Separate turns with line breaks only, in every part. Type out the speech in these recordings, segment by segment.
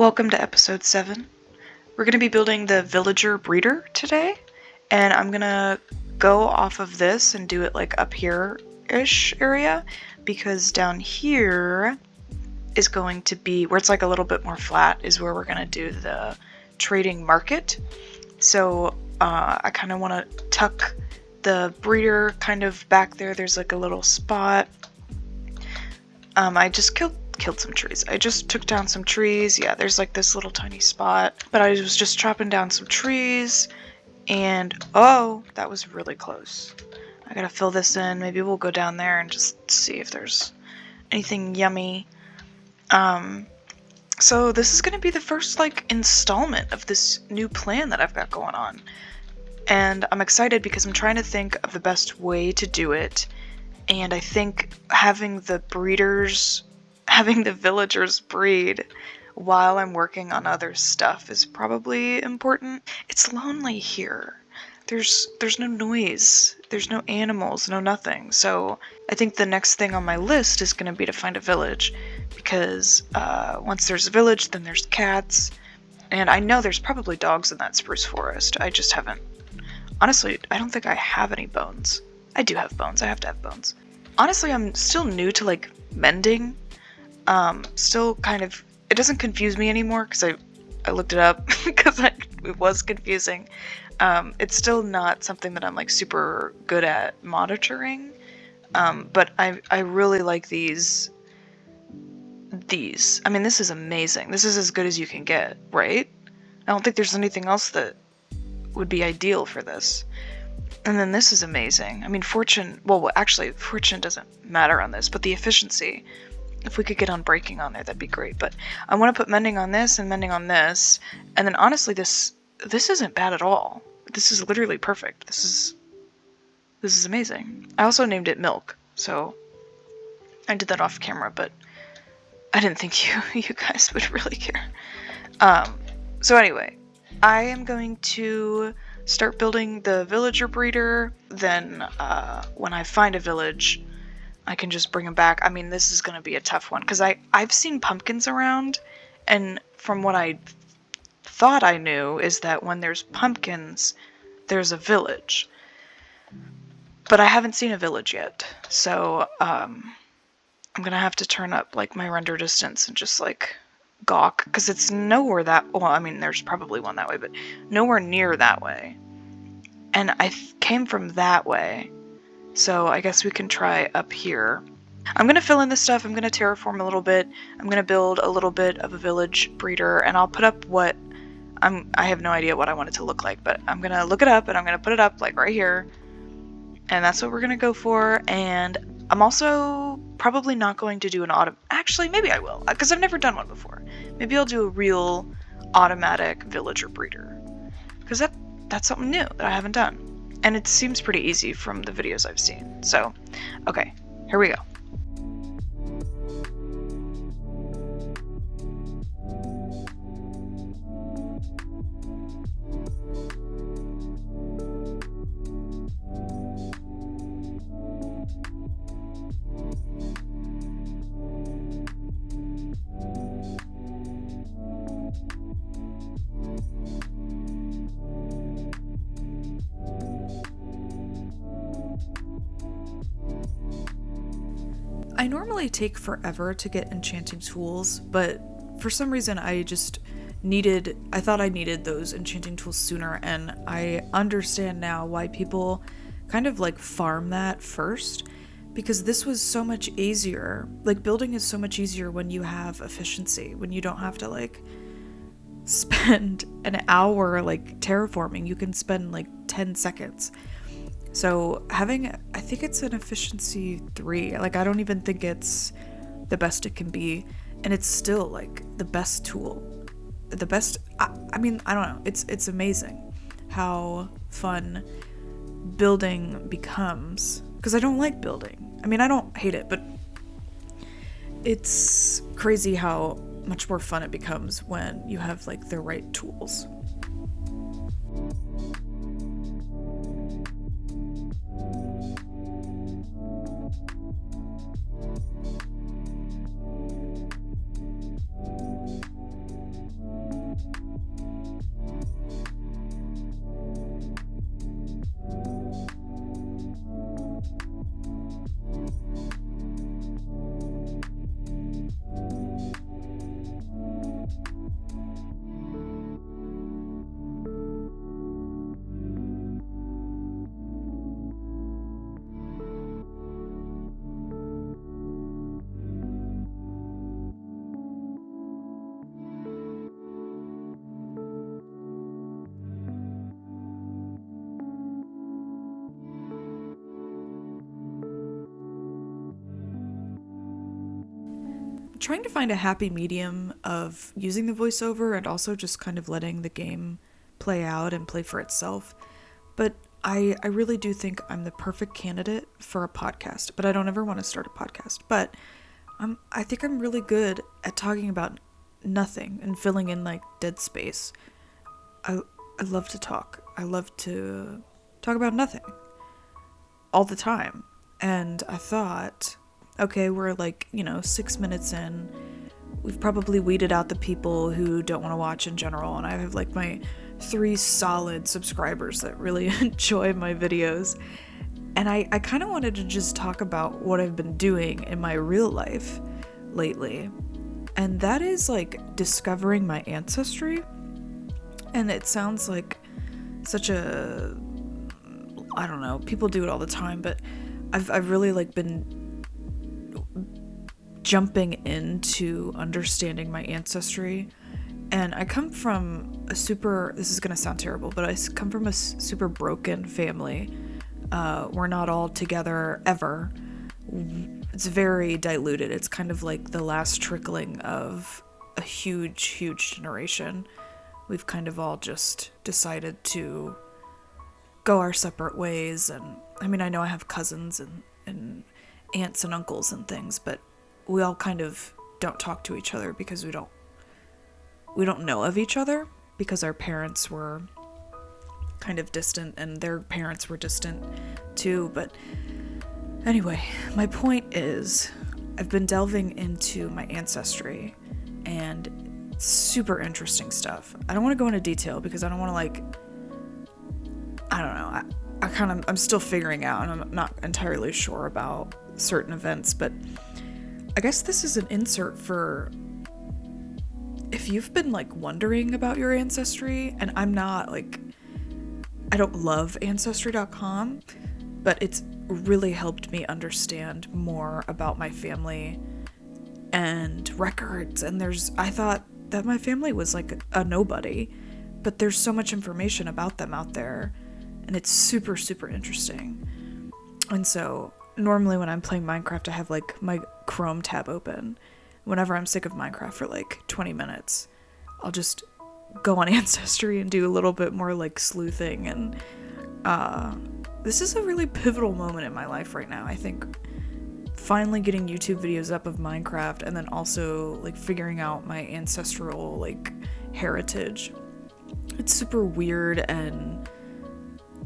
Welcome to episode 7. We're going to be building the villager breeder today, and I'm going to go off of this and do it like up here-ish area, because down here is going to be, where it's like a little bit more flat, is where we're going to do the trading market. So I kind of want to tuck the breeder kind of back there. There's like a little spot. I just killed some trees. I just took down some trees. Yeah, there's like this little tiny spot, but I was just chopping down some trees, and oh, that was really close. I gotta fill this in. Maybe we'll go down there and just see if there's anything yummy. So this is gonna be the first like installment of this new plan that I've got going on, and I'm excited because I'm trying to think of the best way to do it. And I think having the villagers breed while I'm working on other stuff is probably important. It's lonely here. There's no noise. There's no animals, no nothing. So I think the next thing on my list is going to be to find a village, because once there's a village, then there's cats. And I know there's probably dogs in that spruce forest. I just haven't. Honestly, I don't think I have any bones. I do have bones. I have to have bones. Honestly, I'm still new to like mending. Still kind of, it doesn't confuse me anymore because I looked it up because it was confusing. It's still not something that I'm like super good at monitoring. But I really like these. I mean, this is amazing. This is as good as you can get, right? I don't think there's anything else that would be ideal for this. And then this is amazing. I mean, fortune, well, actually, fortune doesn't matter on this, but the efficiency, if we could get on breaking on there, that'd be great. But I want to put mending on this and mending on this. And then honestly, this isn't bad at all. This is literally perfect. This is amazing. I also named it Milk, so I did that off camera, but I didn't think you guys would really care. So anyway, I am going to start building the villager breeder. Then when I find a village, I can just bring them back. I mean, this is going to be a tough one because I've seen pumpkins around, and from what I thought I knew is that when there's pumpkins, there's a village. But I haven't seen a village yet, so I'm going to have to turn up like my render distance and just like gawk, because it's nowhere that, well, I mean, there's probably one that way, but nowhere near that way. And I came from that way. So I guess we can try up here. I'm going to fill in this stuff. I'm going to terraform a little bit. I'm going to build a little bit of a village breeder, and I'll put up what I have no idea what I want it to look like, but I'm going to look it up and I'm going to put it up like right here. And that's what we're going to go for. And I'm also probably not going to do an actually, maybe I will, because I've never done one before. Maybe I'll do a real automatic villager breeder, because that's something new that I haven't done. And it seems pretty easy from the videos I've seen. So, okay, here we go. I normally take forever to get enchanting tools, but for some reason I thought I needed those enchanting tools sooner, and I understand now why people kind of like farm that first, because this was so much easier. Like, building is so much easier when you have efficiency, when you don't have to like spend an hour like terraforming. You can spend like 10 seconds. So I think it's an efficiency 3. Like, I don't even think it's the best it can be. And it's still like the best tool. The best, I mean, I don't know. It's amazing how fun building becomes. Because I don't like building. I mean, I don't hate it, but it's crazy how much more fun it becomes when you have like the right tools.
trying to find a happy medium of using the voiceover and also just kind of letting the game play out and play for itself. But I really do think I'm the perfect candidate for a podcast, but I don't ever want to start a podcast. But I think I'm really good at talking about nothing and filling in like dead space. I love to talk. I love to talk about nothing all the time. And I thought, okay, we're like, 6 minutes in. We've probably weeded out the people who don't want to watch in general, and I have like my 3 solid subscribers that really enjoy my videos. And I kind of wanted to just talk about what I've been doing in my real life lately. And that is like discovering my ancestry. And it sounds like such a, I don't know, people do it all the time, but I've really like been jumping into understanding my ancestry. And I come from this is going to sound terrible, but I come from a super broken family. We're not all together ever. It's very diluted. It's kind of like the last trickling of a huge generation. We've kind of all just decided to go our separate ways. And I mean, I know I have cousins and aunts and uncles and things, but we all kind of don't talk to each other because we don't know of each other, because our parents were kind of distant and their parents were distant too. But anyway, my point is I've been delving into my ancestry and super interesting stuff. I don't want to go into detail because I don't want to I don't know. I'm still figuring out, and I'm not entirely sure about certain events, but I guess this is an insert for if you've been wondering about your ancestry. And I'm not I don't love ancestry.com, but it's really helped me understand more about my family and records. And I thought that my family was a nobody, but there's so much information about them out there, and it's super interesting. And so normally when I'm playing Minecraft, I have my Chrome tab open. Whenever I'm sick of Minecraft for 20 minutes, I'll just go on Ancestry and do a little bit more sleuthing. And this is a really pivotal moment in my life right now. I think finally getting YouTube videos up of Minecraft, and then also figuring out my ancestral heritage. It's super weird and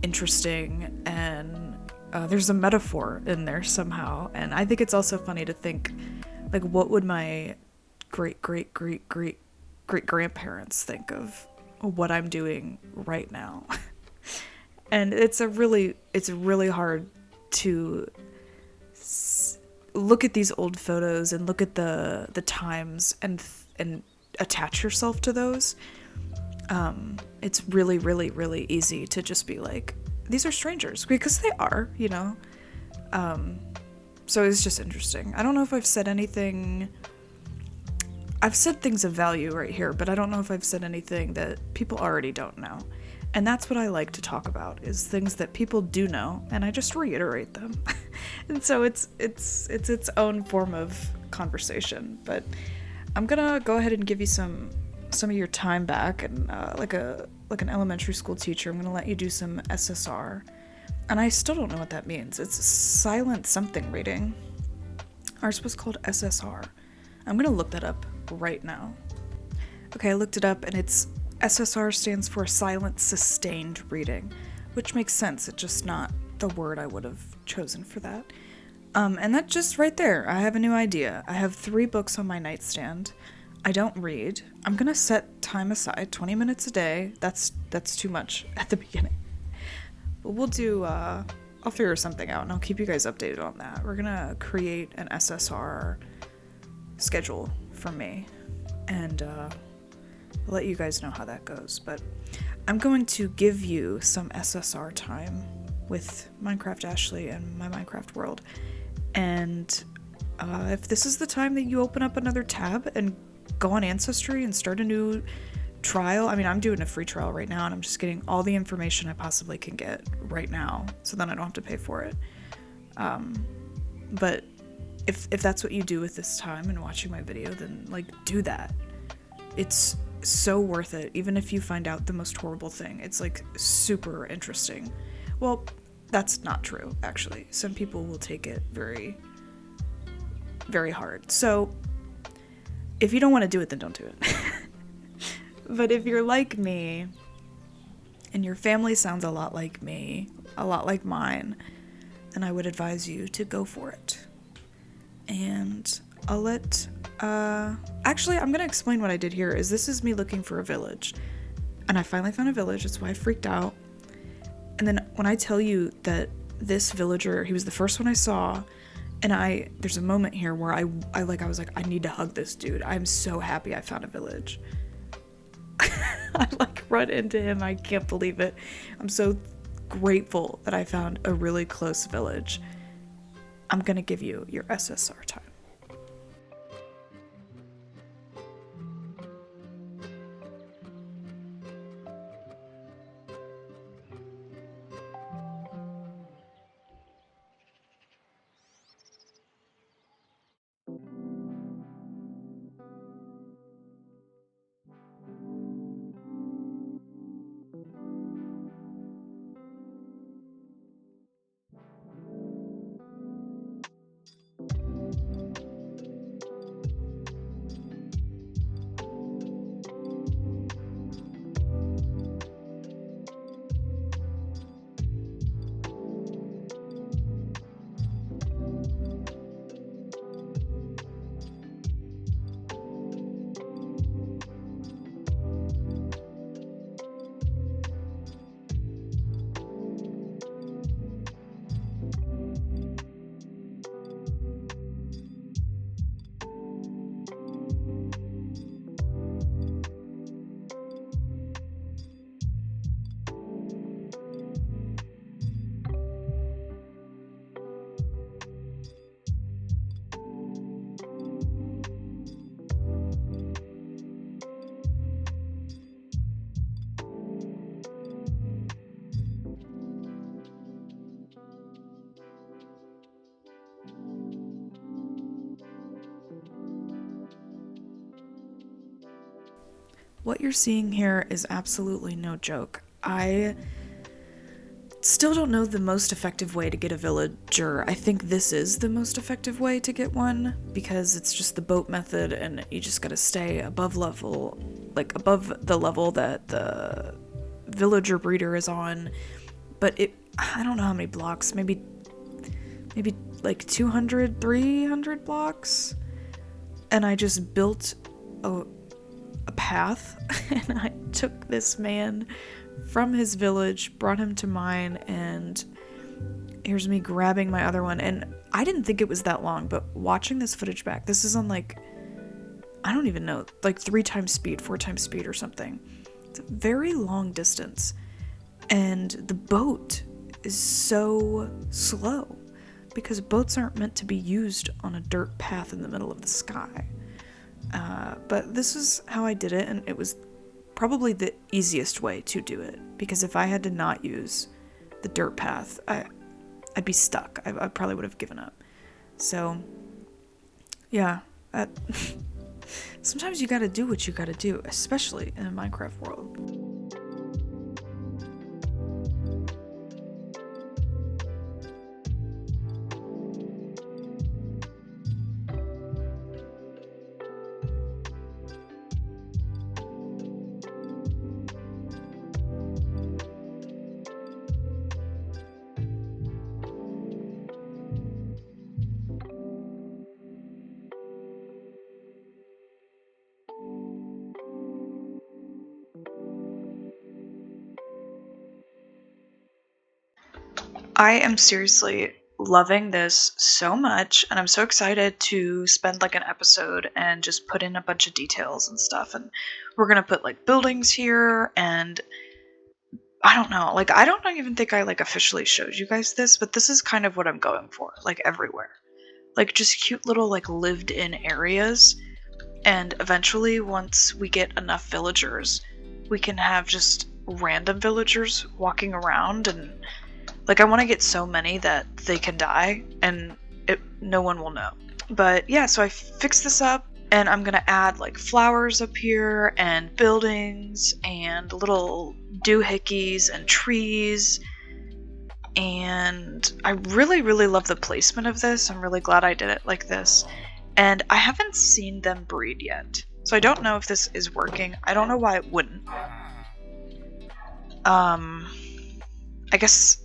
interesting, and there's a metaphor in there somehow. And I think it's also funny to think what would my great grandparents think of what I'm doing right now. And it's really hard to look at these old photos and look at the times and attach yourself to those. It's really easy to just be these are strangers, because they are, so it's just interesting. I don't know if I've said anything. I've said things of value right here, but I don't know if I've said anything that people already don't know. And that's what I like to talk about, is things that people do know, and I just reiterate them. And so it's its own form of conversation. But I'm gonna go ahead and give you some of your time back, and like an elementary school teacher, I'm gonna let you do some SSR. And I still don't know what that means. It's silent something reading. Ours was called SSR. I'm gonna look that up right now. Okay, I looked it up, and it's SSR stands for silent sustained reading, which makes sense. It's just not the word I would have chosen for that. And that just right there, I have a new idea. I have 3 books on my nightstand. I don't read. I'm gonna set time aside, 20 minutes a day. That's too much at the beginning. But we'll do, I'll figure something out, and I'll keep you guys updated on that. We're gonna create an SSR schedule for me, and I'll let you guys know how that goes. But I'm going to give you some SSR time with Minecraft Ashley and my Minecraft world. And if this is the time that you open up another tab and go on Ancestry and start a new trial, I mean, I'm doing a free trial right now, and I'm just getting all the information I possibly can get right now, so then I don't have to pay for it. But if that's what you do with this time and watching my video, then like do that. It's so worth it. Even if you find out the most horrible thing, it's like super interesting. Well, that's not true, actually. Some people will take it very, very hard. So if you don't want to do it, then don't do it. But if you're like me, and your family sounds a lot like me, a lot like mine, then I would advise you to go for it. And I'll let, actually, I'm gonna explain what I did here. This is me looking for a village. And I finally found a village, that's why I freaked out. And then when I tell you that this villager, he was the first one I saw, and there's a moment here where I was like, I need to hug this dude. I'm so happy I found a village. I like run into him, I can't believe it. I'm so grateful that I found a really close village. I'm gonna give you your SSR time. What you're seeing here is absolutely no joke. I still don't know the most effective way to get a villager. I think this is the most effective way to get one, because it's just the boat method and you just gotta stay above level, like above the level that the villager breeder is on. But I don't know how many blocks, maybe like 200, 300 blocks. And I just built a path and I took this man from his village, brought him to mine, and here's me grabbing my other one. And I didn't think it was that long, but watching this footage back, this is on like, I don't even know, like 3 times speed, 4 times speed or something. It's a very long distance. And the boat is so slow because boats aren't meant to be used on a dirt path in the middle of the sky. But this is how I did it, and it was probably the easiest way to do it, because if I had to not use the dirt path, I'd be stuck. I probably would have given up. So, yeah, sometimes you gotta do what you gotta do, especially in a Minecraft world.
I am seriously loving this so much, and I'm so excited to spend like an episode and just put in a bunch of details and stuff. And we're gonna put like buildings here, and I don't know, like I don't even think I like officially showed you guys this, but this is kind of what I'm going for, like everywhere. Like just cute little like lived in areas, and eventually once we get enough villagers, we can have just random villagers walking around. And like I want to get so many that they can die and no one will know. But yeah, so I fixed this up, and I'm gonna add like flowers up here and buildings and little doohickeys and trees. And I really, really love the placement of this. I'm really glad I did it like this. And I haven't seen them breed yet, so I don't know if this is working. I don't know why it wouldn't. I guess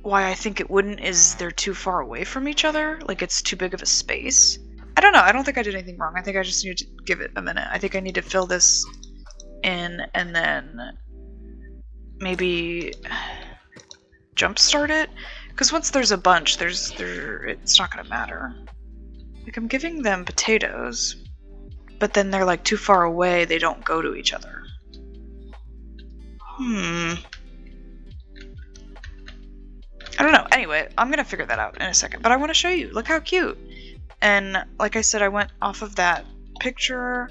why I think it wouldn't is they're too far away from each other. Like, it's too big of a space. I don't know. I don't think I did anything wrong. I think I just need to give it a minute. I think I need to fill this in and then maybe jumpstart it. Because once there's a bunch, it's not going to matter. Like, I'm giving them potatoes, but then they're like too far away. They don't go to each other. I don't know. Anyway, I'm gonna figure that out in a second, but I want to show you. Look how cute. And like I said, I went off of that picture,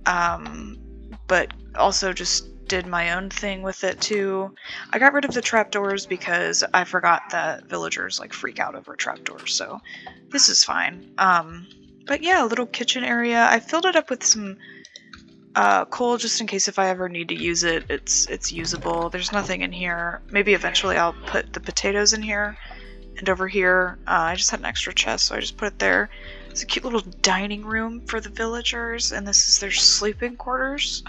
but also just did my own thing with it too. I got rid of the trapdoors because I forgot that villagers like freak out over trapdoors, so this is fine. But yeah, a little kitchen area. I filled it up with some coal just in case if I ever need to use it, it's usable. There's nothing in here. Maybe eventually I'll put the potatoes in here. And over here, I just had an extra chest, so I just put it there. It's a cute little dining room for the villagers, and this is their sleeping quarters,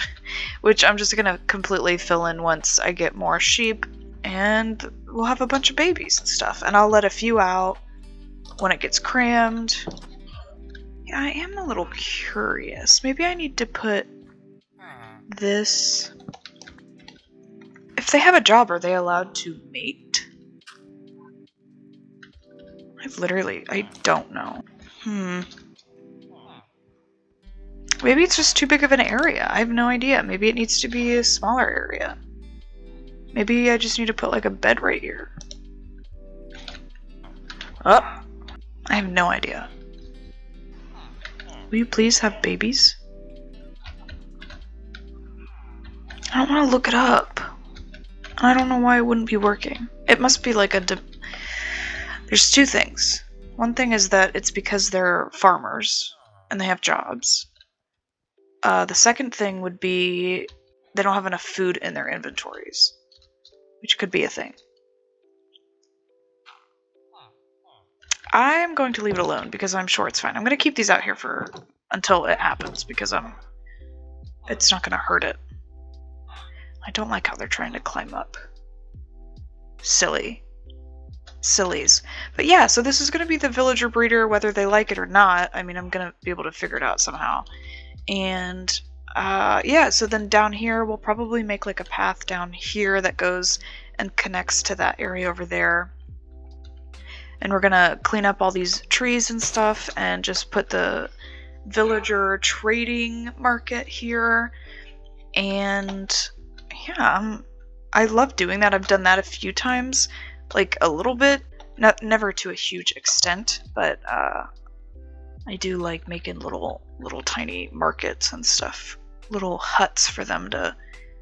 which I'm just gonna completely fill in once I get more sheep, and we'll have a bunch of babies and stuff. And I'll let a few out when it gets crammed. Yeah, I am a little curious. Maybe I need to put this. If they have a job, are they allowed to mate? I don't know. Maybe it's just too big of an area. I have no idea. Maybe it needs to be a smaller area. Maybe I just need to put like a bed right here. Oh, I have no idea. Will you please have babies? I don't want to look it up. I don't know why it wouldn't be working. It must be like there's two things. One thing is that it's because they're farmers and they have jobs. The second thing would be they don't have enough food in their inventories, which could be a thing. I'm going to leave it alone because I'm sure it's fine. I'm going to keep these out here until it happens because it's not going to hurt it. I don't like how they're trying to climb up. Sillies. But yeah, so this is going to be the villager breeder, whether they like it or not. I mean, I'm going to be able to figure it out somehow. And yeah, so then down here, we'll probably make like a path down here that goes and connects to that area over there. And we're going to clean up all these trees and stuff and just put the villager trading market here. And yeah, I love doing that. I've done that a few times. Like a little bit, never to a huge extent, but I do like making little tiny markets and stuff, little huts for them to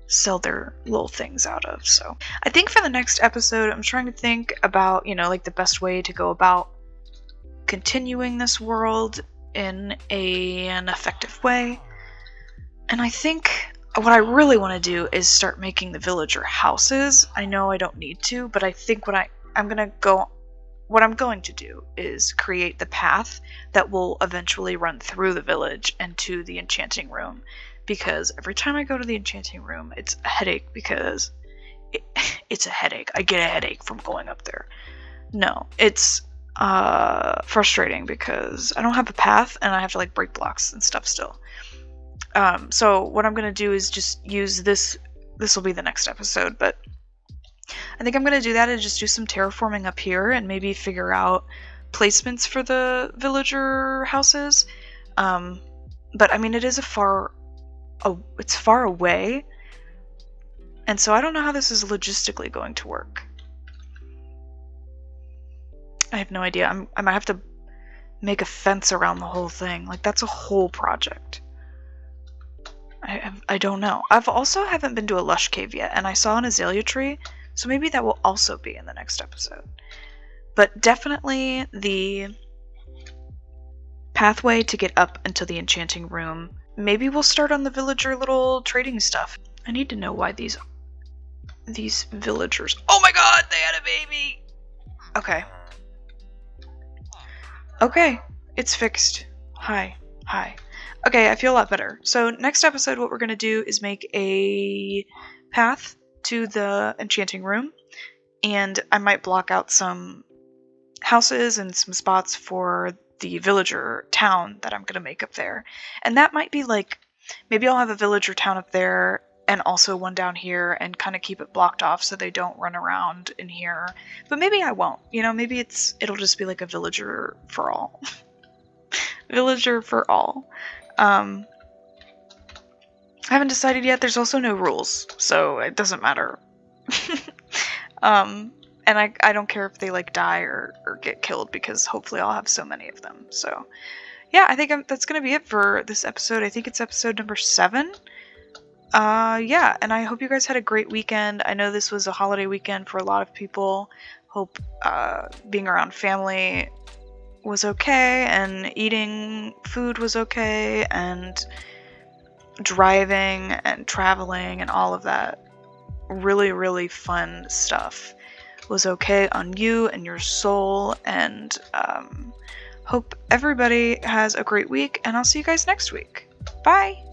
sell their little things out of. So I think for the next episode, I'm trying to think about, like the best way to go about continuing this world in an effective way. And I think what I really want to do is start making the villager houses. I know I don't need to, but I think what I'm going to do is create the path that will eventually run through the village and to the enchanting room. Because every time I go to the enchanting room, it's a headache because it's a headache. I get a headache from going up there. No, it's frustrating because I don't have a path and I have to like break blocks and stuff still. So what I'm going to do is just use this will be the next episode, but I think I'm going to do that and just do some terraforming up here and maybe figure out placements for the villager houses. But I mean, it is it's far away, and so I don't know how this is logistically going to work. I have no idea. I might have to make a fence around the whole thing. Like, that's a whole project. I don't know. I've also haven't been to a lush cave yet, and I saw an azalea tree, so maybe that will also be in the next episode. But definitely the pathway to get up into the enchanting room. Maybe we'll start on the villager little trading stuff. I need to know why these villagers... Oh my god, they had a baby! Okay. Okay, it's fixed. Hi. Okay, I feel a lot better. So next episode what we're going to do is make a path to the enchanting room, and I might block out some houses and some spots for the villager town that I'm going to make up there. And that might be like, maybe I'll have a villager town up there and also one down here and kind of keep it blocked off so they don't run around in here. But maybe I won't. You know, maybe it'll just be like a villager for all. Villager for all. I haven't decided yet. There's also no rules, so it doesn't matter. And I don't care if they like die or get killed, because hopefully I'll have so many of them. So yeah, I think that's gonna be it for this episode. I think it's episode number 7. Yeah, and I hope you guys had a great weekend. I know this was a holiday weekend for a lot of people. Hope being around family was okay, and eating food was okay, and driving and traveling and all of that really, really fun stuff was okay on you and your soul. And hope everybody has a great week, and I'll see you guys next week. Bye!